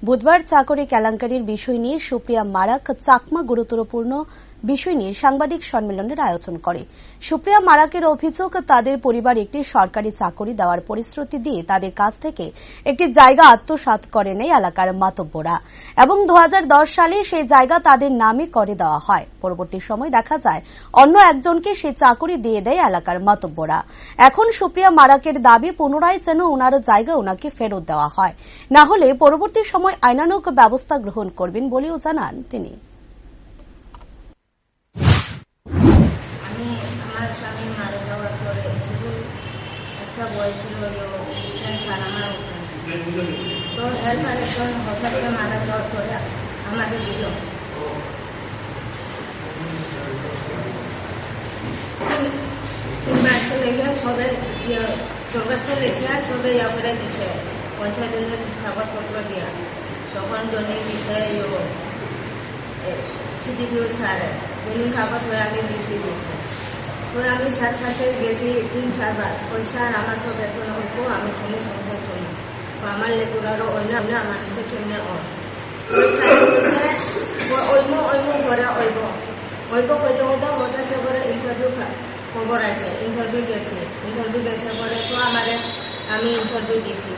বুধবার চাকরি কেলেঙ্কারির বিষয় নিয়ে সুপ্রিয়া মারাক চাকমা গুরুত্বপূর্ণ বিষয় নিয়ে সাংবাদিক সম্মেলনের আয়োজন করে। সুপ্রিয়া মারাকের অভিযোগ, তাদের পরিবার একটি সরকারি চাকরি দেওয়ার প্রতিশ্রুতি দিয়ে তাদের কাছ থেকে একটি জায়গা আত্মসাৎ করে নেয় এলাকার মাতব্বরা এবং 2010 সালে সেই জায়গা তাদের নামে করে দেওয়া হয়। পরবর্তী সময় দেখা যায় অন্য একজনকে সেই চাকরি দিয়ে দেয় এলাকার মাতব্বরা। এখন সুপ্রিয়া মারাকের দাবি পুনরায় যেন ওনার জায়গা ওনাকে ফেরত দেওয়া হয়, না হলে পরবর্তী সময় আইনানুগ ব্যবস্থা গ্রহণ করবেন বলেও জানান তিনি। আমার স্বামী মারা যাওয়ার পরে শুধু একটা বই ছিল আমার তো হেল্পার একজন হঠাৎ মারা যাওয়ার পরে আমাকে দিল লেগে সবে দরখাস্ত লেখা সবে ইয়া করে দিছে পঞ্চায়েতের কাগজপত্র দিয়া তখন জন্য দিছে সিডিপিও স্যারে জন্য কাগজ হয়ে আমি লিখতে দিয়েছি। তো আমি স্যার কাছে গেছি 3-4 বার। ওই স্যার আমার তো বেতন হইব, আমি কোনো সংসার চলি আমার লেগুলারও অন্য আমার কাছে কেমনে অন্য করে অইব কইতে হতো ওর কাছে করে ইন্টারভিউ খবর আছে, ইন্টারভিউ গেছে পরে তো আমি ইন্টারভিউ দিয়েছি।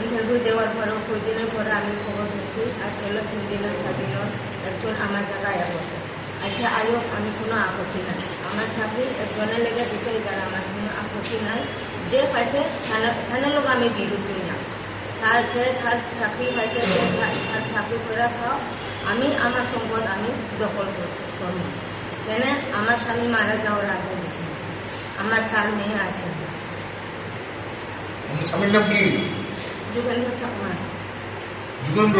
ইন্টারভিউ দেওয়ার পরেও 2 দিনের পরে আমি খবর পেয়েছি আজকে 3 দিনের 4 দিনের একজন আমার জায়গায় বসে আচ্ছা আয়ো, আমি কোনো আপত্তি নাই। আমার চাকরি একজনের লেগে দিছে, এটার আমার কোনো আপত্তি নাই। যে পাইছে থানার লোক আমি বিরোধ করি না। তার চাকরি পাইছে, তার চাকরি করে খাও, আমি আমার সম্পদ আমি দখল করব। কেন আমার স্বামী মারা যাওয়ার আগে দিছি, আমার 4 মেয়ে আছে। স্বামীর নাম কি? যুগেন্দ্র চাকমা। যুগেন্দ্র।